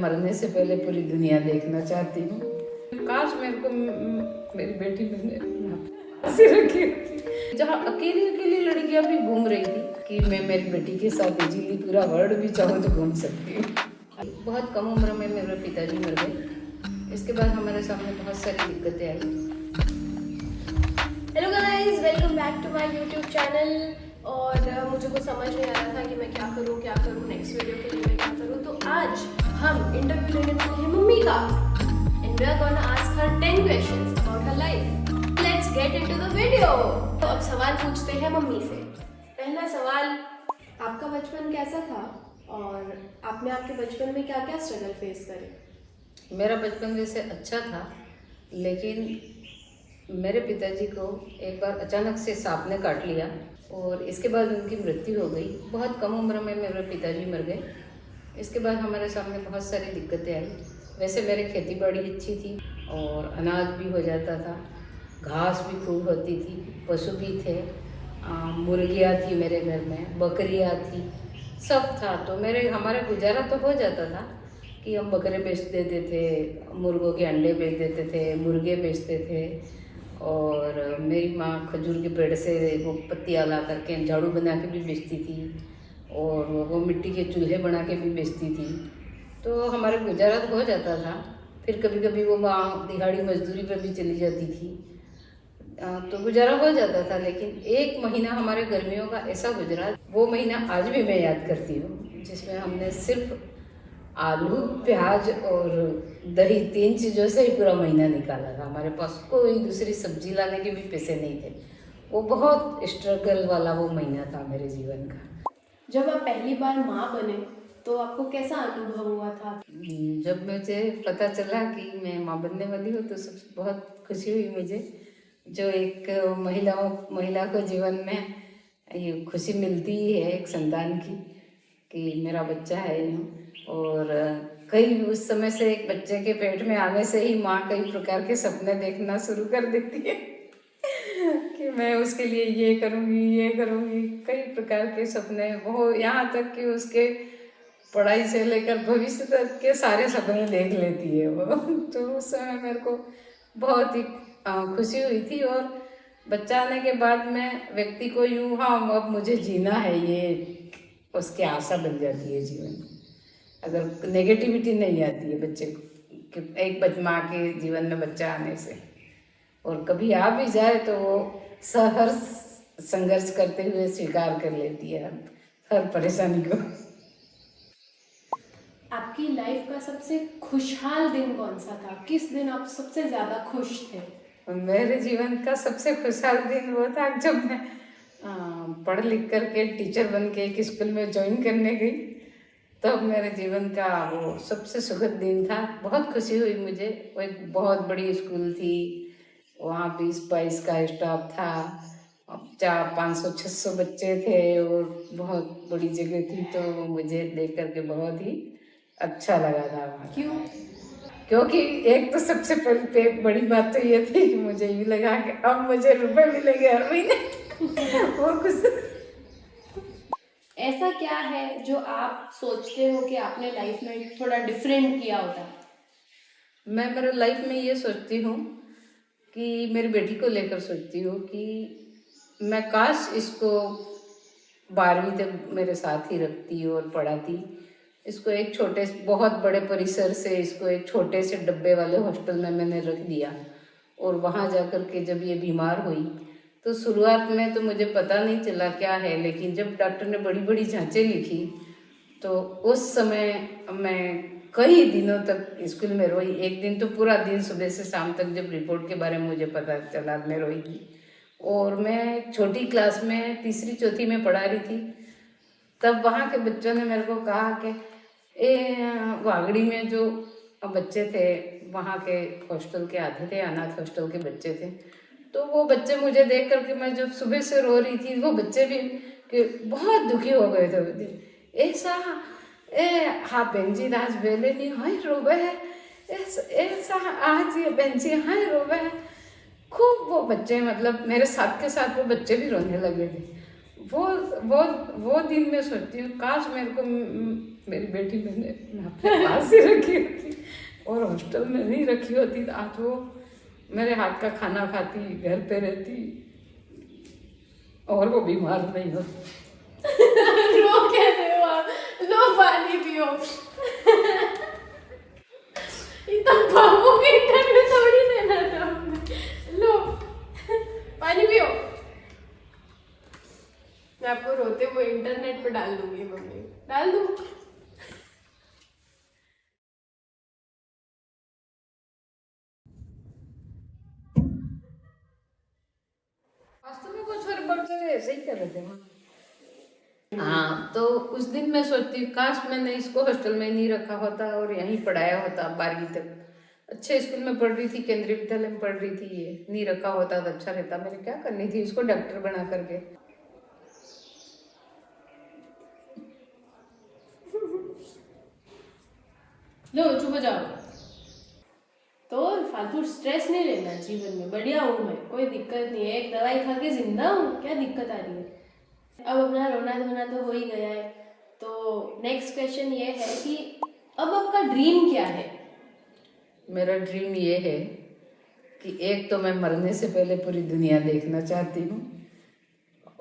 मरने से पहले पूरी दुनिया देखना चाहती हूँ। काश मेरे को मेरी बेटी मैंने ऐसे रखी होती। जहाँ अकेली अकेली लड़कियाँ भी घूम रही थी कि मैं मेरी बेटी के साथ इजीली पूरा वर्ल्ड भी चाहूँ तो घूम सकती हूँ। बहुत कम उम्र में मेरे पिताजी मर गए। इसके बाद हमारे सामने बहुत सारी दिक्कतें आई। Hello guys, welcome back to my YouTube channel. और मुझे कुछ समझ नहीं आ रहा था कि मैं क्या करूँ नेक्स्ट वीडियो के लिए मैं क्या करूँ। तो आज हम इंटरव्यू लेने वाले हैं मम्मी का and we are gonna ask her 10 questions about her life. Let's get into the video. तो अब सवाल पूछते हैं मम्मी से। पहला सवाल, आपका बचपन कैसा था और आपने आपके बचपन में क्या क्या स्ट्रगल फेस करे? मेरा बचपन वैसे अच्छा था, लेकिन मेरे पिताजी को एक बार अचानक से सांप ने काट लिया और इसके बाद उनकी मृत्यु हो गई। बहुत कम उम्र में मेरे पिताजी मर गए। इसके बाद हमारे सामने बहुत सारी दिक्कतें आई। वैसे मेरी खेती बाड़ी अच्छी थी और अनाज भी हो जाता था, घास भी खूब होती थी, पशु भी थे, मुर्गियाँ थी मेरे घर में, बकरियाँ थी, सब था। तो हमारा गुजारा तो हो जाता था कि हम बकरे बेच देते थे, मुर्गों के अंडे बेच देते थे, मुर्गे बेचते थे। और मेरी माँ खजूर के पेड़ से वो पत्तियाँ ला करके झाड़ू बना के भी बेचती थी और वो मिट्टी के चूल्हे बना के भी बेचती थी। तो हमारा गुजारा तो हो जाता था। फिर कभी कभी वो माँ दिहाड़ी मजदूरी पर भी चली जाती थी, तो गुजारा हो जाता था। लेकिन एक महीना हमारे गर्मियों का ऐसा गुजरा, वो महीना आज भी मैं याद करती हूँ, जिसमें हमने सिर्फ आलू, प्याज और दही, 3 चीज़ों से ही पूरा महीना निकाला था। हमारे पास कोई दूसरी सब्जी लाने के भी पैसे नहीं थे। वो बहुत स्ट्रगल वाला वो महीना था मेरे जीवन का। जब आप पहली बार माँ बने तो आपको कैसा अनुभव हुआ था? जब मुझे पता चला कि मैं माँ बनने वाली हूँ तो सबसे बहुत खुशी हुई मुझे। जो एक महिला को जीवन में ये खुशी मिलती है एक संतान की कि मेरा बच्चा है यूँ। और कई उस समय से एक बच्चे के पेट में आने से ही माँ कई प्रकार के सपने देखना शुरू कर देती है कि मैं उसके लिए ये करूँगी, कई प्रकार के सपने, वो यहाँ तक कि उसके पढ़ाई से लेकर भविष्य तक के सारे सपने देख लेती है वो। तो उस समय मेरे को बहुत ही खुशी हुई थी। और बच्चा आने के बाद में व्यक्ति को यूँ, हाँ अब मुझे जीना है, ये उसकी आशा बन जाती है जीवन में। अगर नेगेटिविटी नहीं आती है बच्चे को कि एक माँ के जीवन में बच्चा आने से, और कभी आ भी जाए तो वो हर संघर्ष करते हुए स्वीकार कर लेती है हर परेशानी को। आपकी लाइफ का सबसे खुशहाल दिन कौन सा था? किस दिन आप सबसे ज़्यादा खुश थे? मेरे जीवन का सबसे खुशहाल दिन वो था जब मैं पढ़ लिख करके टीचर बन के एक स्कूल में ज्वाइन करने गई। तब मेरे जीवन का वो सबसे सुखद दिन था। बहुत खुशी हुई मुझे। वो एक बहुत बड़ी स्कूल थी, वहाँ 20-22 का स्टाफ था, 500-600 बच्चे थे और बहुत बड़ी जगह थी। तो मुझे देख करके बहुत ही अच्छा लगा था वहाँ। क्यों? क्योंकि एक तो सबसे पहले बड़ी बात तो ये थी कि मुझे यूँ लगा कि अब मुझे रुपए मिलेंगे हर महीने वो कुछ। ऐसा क्या है जो आप सोचते हो कि आपने लाइफ में थोड़ा डिफरेंट किया होता? मैं मेरे लाइफ में ये सोचती हूँ कि मेरी बेटी को लेकर सोचती हूँ कि मैं काश इसको 12वीं तक मेरे साथ ही रखती और पढ़ाती। इसको एक छोटे बहुत बड़े परिसर से इसको एक छोटे से डब्बे वाले हॉस्टल में मैंने रख दिया। और वहाँ जा कर के जब ये बीमार हुई तो शुरुआत में तो मुझे पता नहीं चला क्या है, लेकिन जब डॉक्टर ने बड़ी बड़ी जांचें लिखी तो उस समय मैं कई दिनों तक स्कूल में रोई। एक दिन तो पूरा दिन सुबह से शाम तक जब रिपोर्ट के बारे में मुझे पता चला मैं रोई थी। और मैं छोटी क्लास में 3री-4थी में पढ़ा रही थी। तब वहाँ के बच्चों ने मेरे को कहा कि वागड़ी में जो बच्चे थे वहाँ के हॉस्टल के आधे थे, अनाथ हॉस्टल के बच्चे थे। तो वो बच्चे मुझे देख करके, मैं जब सुबह से रो रही थी, वो बच्चे भी कि बहुत दुखी हो गए थे। ऐसा हाँ बहन जी आज वेले नहीं हाय रोवे है, ऐसा आज ये बहन जी हाय रोवे है। खूब वो बच्चे, मतलब मेरे साथ के साथ वो बच्चे भी रोने लगे थे। वो वो दिन मैं सोचती हूँ काश मेरे को मेरी बेटी मैंने अपने पास ही रखी होती और हॉस्टल में नहीं रखी होती तो आज वो मेरे हाथ का खाना खाती, घर पे रहती और वो बीमार नहीं होती। रो कैसे हो आप? लो पानी पियो। इतना बाबू के इंटरव्यू थोड़ी देना था हमने। लो पानी पियो। मैं आपको रोते हुए इंटरनेट पे डाल दूंगी मम्मी, डाल दूँ? वास्तव में कुछ और बच्चे ऐसे ही कर रहे थे। हाँ, तो उस दिन मैं सोचती हूँ काश मैंने इसको हॉस्टल में नहीं रखा होता और यहीं पढ़ाया होता 12वीं तक। अच्छे स्कूल में पढ़ रही थी, केंद्रीय विद्यालय में पढ़ रही थी, ये नहीं रखा होता तो अच्छा रहता। मैंने क्या करनी थी इसको डॉक्टर बना करके। लो चुप हो जाओ। तो फालतू स्ट्रेस नहीं लेना जीवन में। बढ़िया हूँ मैं, कोई दिक्कत नहीं है, एक दवाई खा के जिंदा हूँ, क्या दिक्कत आ रही है? अब अपना रोना धोना तो हो ही गया है, तो नेक्स्ट क्वेश्चन ये है कि अब आपका ड्रीम क्या है? मेरा ड्रीम ये है कि एक तो मैं मरने से पहले पूरी दुनिया देखना चाहती हूँ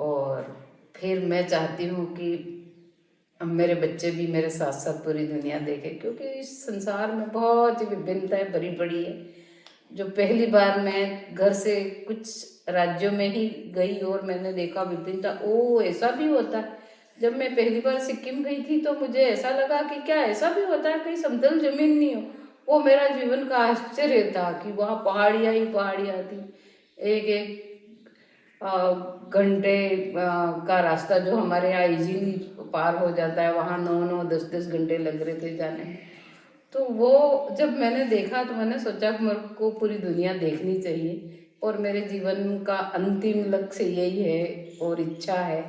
और फिर मैं चाहती हूँ कि अब मेरे बच्चे भी मेरे साथ साथ पूरी दुनिया देखें, क्योंकि इस संसार में बहुत ही विभिन्नताएं भरी पड़ी है। जो पहली बार मैं घर से कुछ राज्यों में ही गई और मैंने देखा विभिन्नता, ओ ऐसा भी होता है। जब मैं पहली बार सिक्किम गई थी तो मुझे ऐसा लगा कि क्या ऐसा भी होता है, कहीं समतल जमीन नहीं हो। वो मेरा जीवन का आश्चर्य था कि वहाँ पहाड़ियाँ ही पहाड़ियाँ थी। एक एक घंटे का रास्ता जो हमारे यहाँ इजीली पार हो जाता है, वहाँ 9-9 10-10 घंटे लग रहे थे जाने में। तो वो जब मैंने देखा तो मैंने सोचा कि मेरे को पूरी दुनिया देखनी चाहिए और मेरे जीवन का अंतिम लक्ष्य यही है और इच्छा है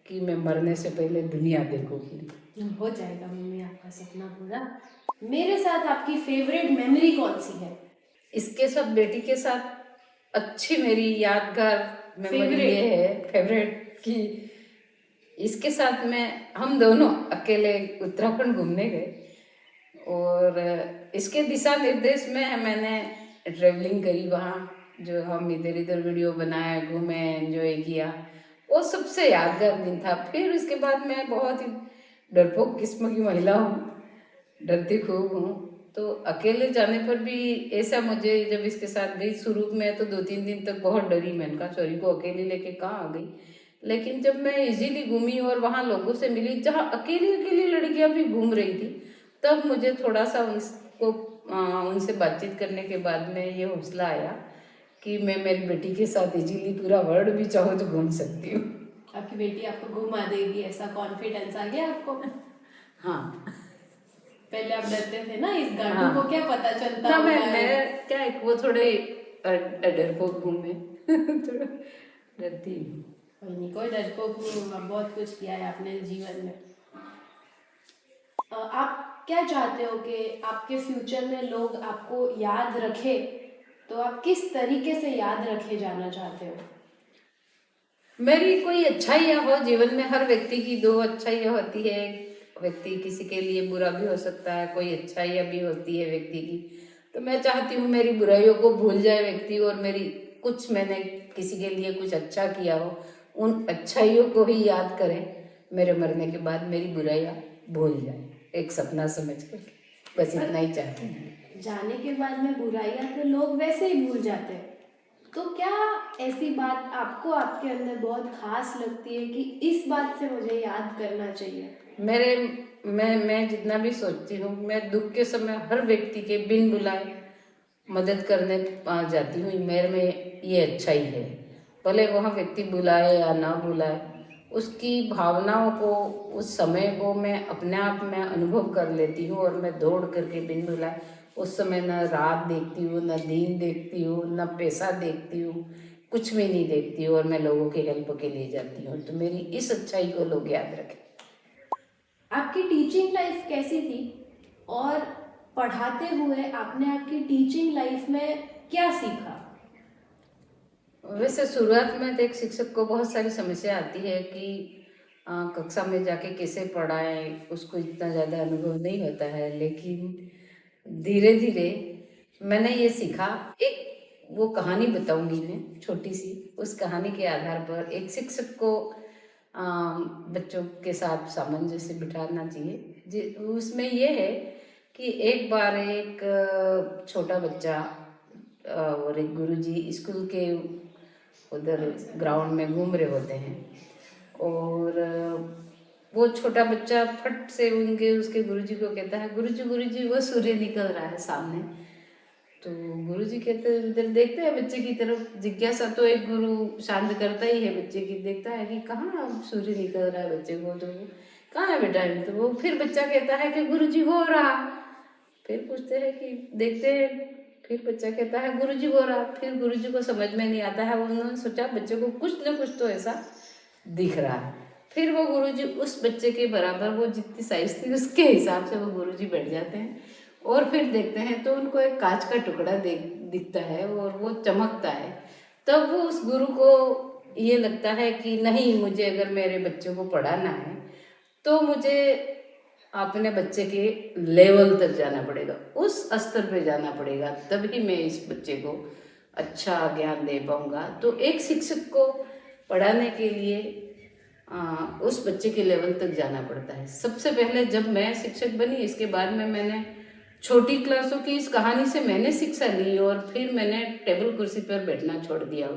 कि मैं मरने से पहले दुनिया देखूंगी। हो जाएगा मम्मी आपका सपना पूरा। मेरे साथ आपकी फेवरेट मेमोरी कौन सी है? इसके साथ बेटी के साथ अच्छी मेरी यादगार मेमोरी ये है फेवरेट कि इसके साथ में हम दोनों अकेले उत्तराखंड घूमने गए और इसके दिशा निर्देश में मैंने ट्रेवलिंग करी। वहाँ जो हम इधर इधर वीडियो बनाए, घूमे, एंजॉय किया, वो सबसे यादगार दिन था। फिर उसके बाद मैं बहुत ही डरपोक किस्म की महिला हूँ, डरती खूब हूँ, तो अकेले जाने पर भी ऐसा मुझे जब इसके साथ गई शुरू में तो 2-3 दिन तक बहुत डरी। मैंने कहा चोरी को अकेली लेके कहाँ आ गई, लेकिन जब मैं इजीली घूमी और वहाँ लोगों से मिली जहाँ अकेली अकेली लड़कियाँ भी घूम रही थी, तब मुझे थोड़ा सा उनको उनसे बातचीत करने के बाद में ये हौसला आया कि मैं मेरी बेटी के साथ इजीली पूरा वर्ल्ड भी चाहो तो घूम सकती हूँ। आपकी बेटी आपको घुमा देगी, ऐसा कॉन्फिडेंस आ गया आपको? हाँ, पहले आप डरते थे ना, इस गांडू हाँ, को क्या पता चलता ना होगा मैं क्या वो थोड़े डरपोक हूँ मैं थोड़ा डरती हूँ। कोई नहीं, कोई डरपोक नहीं होगा, बहुत कुछ किया है आपने जीवन में। आप क्या चाहते हो कि आपके फ्यूचर में लोग आपको याद रखे, तो आप किस तरीके से याद रखे जाना चाहते हो? मेरी कोई अच्छाइयाँ हो जीवन में, हर व्यक्ति की 2 अच्छाइयाँ होती है। व्यक्ति किसी के लिए बुरा भी हो सकता है, कोई अच्छाइयाँ भी होती है व्यक्ति की। तो मैं चाहती हूँ मेरी बुराइयों को भूल जाए व्यक्ति और मेरी कुछ मैंने किसी के लिए कुछ अच्छा किया हो, उन अच्छाइयों को ही याद करें। मेरे मरने के बाद मेरी बुराइयाँ भूल जाए, एक सपना समझ कर, बस इतना ही चाहती हूँ। जाने के बाद में बुराइयां तो लोग वैसे ही भूल जाते हैं, तो क्या ऐसी बात आपको आपके अंदर बहुत खास लगती है कि इस बात से मुझे याद करना चाहिए? मैं जितना भी सोचती हूँ, मैं दुख के समय हर व्यक्ति के बिन बुलाए मदद करने जाती हूँ। मेरे में ये अच्छाई है, भले वहाँ व्यक्ति बुलाए या ना बुलाए, उसकी भावनाओं को, उस समय को मैं अपने आप में अनुभव कर लेती हूँ और मैं दौड़ करके बिन बुलाए उस समय न रात देखती हूँ, न दिन देखती हूँ, न पैसा देखती हूँ, कुछ भी नहीं देखती हूँ और मैं लोगों की हेल्प के लिए जाती हूँ। तो मेरी इस अच्छाई को लोग याद रखें। आपकी टीचिंग लाइफ कैसी थी, और पढ़ाते हुए आपने आपकी टीचिंग लाइफ में क्या सीखा? वैसे शुरुआत में तो एक शिक्षक को बहुत सारी समस्या आती है कि कक्षा में जाके कैसे पढ़ाएं उसको इतना ज़्यादा अनुभव नहीं होता है, लेकिन धीरे धीरे मैंने ये सीखा। एक वो कहानी बताऊंगी मैं छोटी सी। उस कहानी के आधार पर एक शिक्षक को बच्चों के साथ सामंजस्य बिठाना चाहिए। उसमें ये है कि एक बार एक छोटा बच्चा और एक गुरुजी स्कूल के उधर ग्राउंड में घूम रहे होते हैं, और वो छोटा बच्चा फट से उसके गुरुजी को कहता है, गुरुजी वो सूर्य निकल रहा है सामने। तो गुरुजी कहते हैं, इधर देखते हैं बच्चे की तरफ। जिज्ञासा तो एक गुरु शांत करता ही है बच्चे की, देखता है कि कहाँ सूर्य निकल रहा है बच्चे को, तो कहाँ है बेटा। तो वो फिर बच्चा कहता है कि गुरुजी हो रहा। फिर पूछते हैं कि देखते हैं, फिर बच्चा कहता है गुरुजी हो रहा। फिर गुरुजी को समझ में नहीं आता है, उन्होंने सोचा बच्चे को कुछ न कुछ तो ऐसा दिख रहा है। फिर वो गुरुजी उस बच्चे के बराबर, वो जितनी साइज थी उसके हिसाब से वो गुरुजी बैठ जाते हैं, और फिर देखते हैं तो उनको एक कांच का टुकड़ा दिखता है और वो चमकता है। तब वो उस गुरु को ये लगता है कि नहीं, मुझे अगर मेरे बच्चों को पढ़ाना है तो मुझे अपने बच्चे के लेवल तक जाना पड़ेगा, उस स्तर पे जाना पड़ेगा, तभी मैं इस बच्चे को अच्छा ज्ञान दे पाऊंगा। तो एक शिक्षक को पढ़ाने के लिए उस बच्चे के लेवल तक जाना पड़ता है। सबसे पहले जब मैं शिक्षक बनी, इसके बाद में मैंने छोटी क्लासों की इस कहानी से मैंने शिक्षा ली, और फिर मैंने टेबल कुर्सी पर बैठना छोड़ दिया।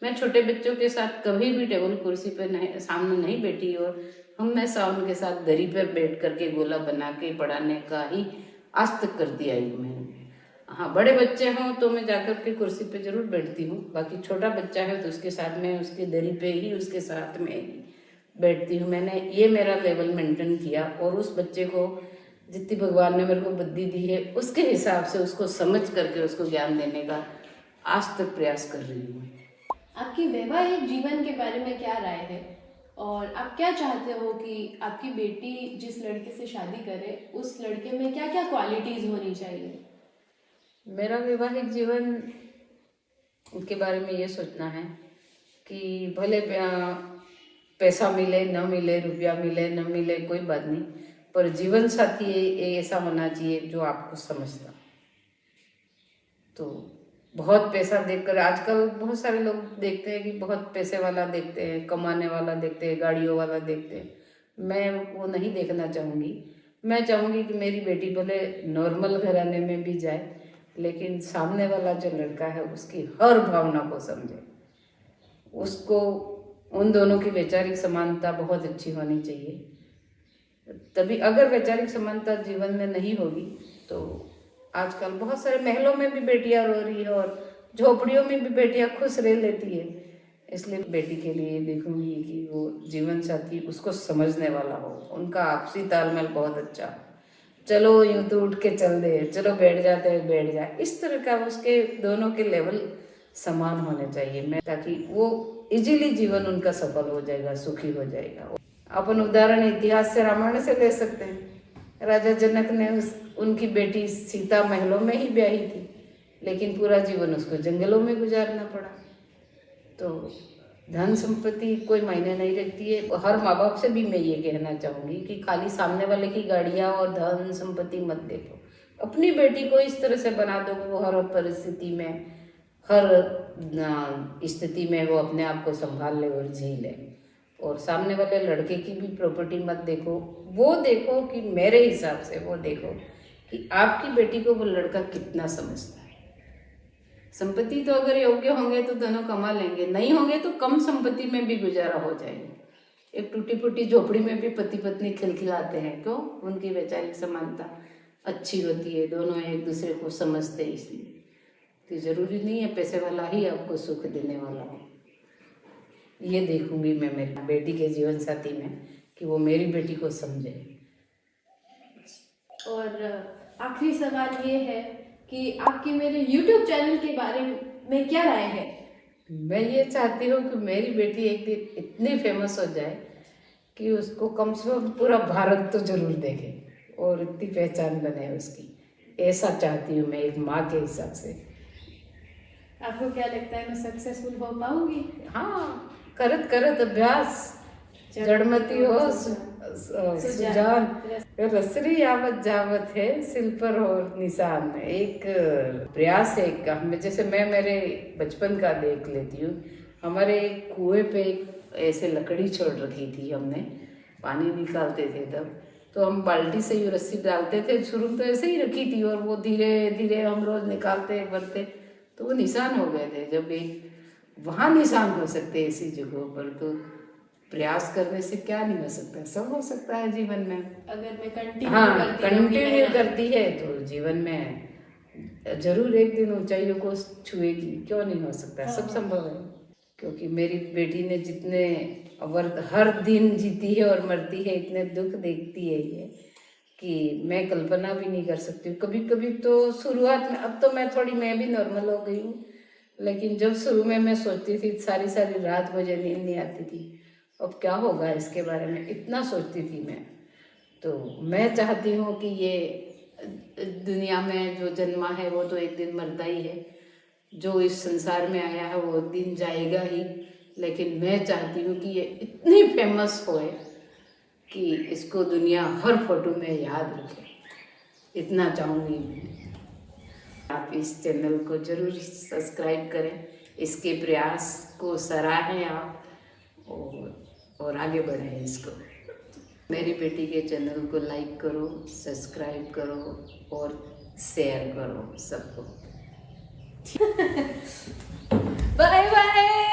मैं छोटे बच्चों के साथ कभी भी टेबल कुर्सी पर सामने नहीं बैठी, और हमेशा उनके साथ दरी पर बैठ करके गोला बना के पढ़ाने का ही आज तक करती आई हूँ मैंने। हाँ, बड़े बच्चे हों तो मैं जाकर के कुर्सी पे जरूर बैठती हूँ, बाकी छोटा बच्चा है तो उसके साथ में उसकी दरी पे ही उसके साथ में ही बैठती हूँ। मैंने ये मेरा लेवल मेंटेन किया, और उस बच्चे को जितनी भगवान ने मेरे को बुद्धि दी है उसके हिसाब से उसको समझ करके उसको ज्ञान देने का आज तक प्रयास कर रही हूँ। आपकी वैवाहिक जीवन के बारे में क्या राय है, और आप क्या चाहते हो कि आपकी बेटी जिस लड़के से शादी करे उस लड़के में क्या क्या क्वालिटीज होनी चाहिए? मेरा वैवाहिक जीवन के बारे में ये सोचना है कि भले पैसा मिले न मिले, रुपया मिले न मिले, कोई बात नहीं, पर जीवन साथी ऐसा होना चाहिए जो आपको समझता। तो बहुत पैसा देखकर आजकल बहुत सारे लोग देखते हैं कि बहुत पैसे वाला देखते हैं, कमाने वाला देखते हैं, गाड़ियों वाला देखते हैं। मैं वो नहीं देखना चाहूँगी। मैं चाहूँगी कि मेरी बेटी भले नॉर्मल घराने में भी जाए, लेकिन सामने वाला जो लड़का है उसकी हर भावना को समझे। उसको उन दोनों की वैचारिक समानता बहुत अच्छी होनी चाहिए। तभी, अगर वैचारिक समानता जीवन में नहीं होगी तो आजकल बहुत सारे महलों में भी बेटियां रो रही है और झोपड़ियों में भी बेटियां खुश रह लेती है। इसलिए बेटी के लिए देखूंगी कि वो जीवन साथी उसको समझने वाला हो, उनका आपसी तालमेल बहुत अच्छा। चलो यूं तो उठ के चल दे, चलो बैठ जाते हैं बैठ जाए, इस तरह का उसके दोनों के लेवल समान होने चाहिए, मैं ताकि वो इजीली जीवन उनका सफल हो जाएगा, सुखी हो जाएगा। अपन उदाहरण इतिहास से, रामायण से ले सकते हैं। राजा जनक ने उनकी बेटी सीता महलों में ही ब्याही थी, लेकिन पूरा जीवन उसको जंगलों में गुजारना पड़ा। तो धन संपत्ति कोई मायने नहीं रखती है। हर माँ बाप से भी मैं ये कहना चाहूँगी कि खाली सामने वाले की गाड़ियाँ और धन संपत्ति मत देखो। अपनी बेटी को इस तरह से बना दो कि वो हर परिस्थिति में, हर स्थिति में वो अपने आप को संभाल ले और जी ले। और सामने वाले लड़के की भी प्रॉपर्टी मत देखो, वो देखो कि मेरे हिसाब से वो देखो कि आपकी बेटी को वो लड़का कितना समझता है। संपत्ति तो अगर योग्य होंगे तो दोनों कमा लेंगे, नहीं होंगे तो कम संपत्ति में भी गुजारा हो जाएगा। एक टूटी फूटी झोपड़ी में भी पति पत्नी खिलखिलाते हैं, क्यों? उनकी वैचारिक समानता अच्छी होती है, दोनों एक दूसरे को समझते हैं। इसलिए तो जरूरी नहीं है पैसे वाला ही आपको सुख देने वाला हो। ये देखूंगी मैं मेरी बेटी के जीवन साथी में कि वो मेरी बेटी को समझे। और आखिरी सवाल ये है कि आपके मेरे YouTube चैनल के बारे में क्या राय है? मैं ये चाहती हूँ कि मेरी बेटी एक दिन इतनी फेमस हो जाए कि उसको कम से कम पूरा भारत तो जरूर देखे और इतनी पहचान बने उसकी। ऐसा चाहती हूँ मैं एक माँ के हिसाब से। आपको क्या लगता है मैं सक्सेसफुल हो पाऊंगी? हाँ, करत करत अभ्यास जड़मती हो सुजान, रसरी यावत जावत है सिल पर और निशान। एक प्रयास है एक हमें, जैसे मैं मेरे बचपन का देख लेती हूँ। हमारे कुएं पे ऐसे लकड़ी छोड़ रखी थी हमने, पानी निकालते थे तब, तो हम बाल्टी से ही रस्सी डालते थे। शुरू में तो ऐसे ही रखी थी और वो धीरे धीरे हम रोज निकालते बनते, तो वो निशान हो गए थे। जब एक वहाँ निशान हो सकते ऐसी जगहों पर, तो प्रयास करने से क्या नहीं हो सकता, सब हो सकता है जीवन में। अगर मैं कंटिन्यू हाँ, कंटिन्यू करती है तो जीवन में जरूर एक दिन ऊंचाइयों को छुएगी, क्यों नहीं हो सकता, सब संभव है। क्योंकि मेरी बेटी ने जितने हर दिन जीती है और मरती है, इतने दुख देखती है ये कि मैं कल्पना भी नहीं कर सकती। कभी कभी तो शुरुआत में, अब तो मैं भी नॉर्मल हो गई हूँ, लेकिन जब शुरू में मैं सोचती थी सारी सारी रात मुझे नींद नहीं आती थी, अब क्या होगा इसके बारे में इतना सोचती थी मैं। तो मैं चाहती हूँ कि ये दुनिया में जो जन्मा है वो तो एक दिन मरता ही है, जो इस संसार में आया है वो दिन जाएगा ही, लेकिन मैं चाहती हूँ कि ये इतनी फेमस होए कि इसको दुनिया हर फोटो में याद रखे, इतना चाहूँगी मैं। आप इस चैनल को जरूर सब्सक्राइब करें, इसके प्रयास को सराहें आप, और आगे बढ़ें इसको। मेरी बेटी के चैनल को लाइक करो, सब्सक्राइब करो और शेयर करो सबको। Bye bye.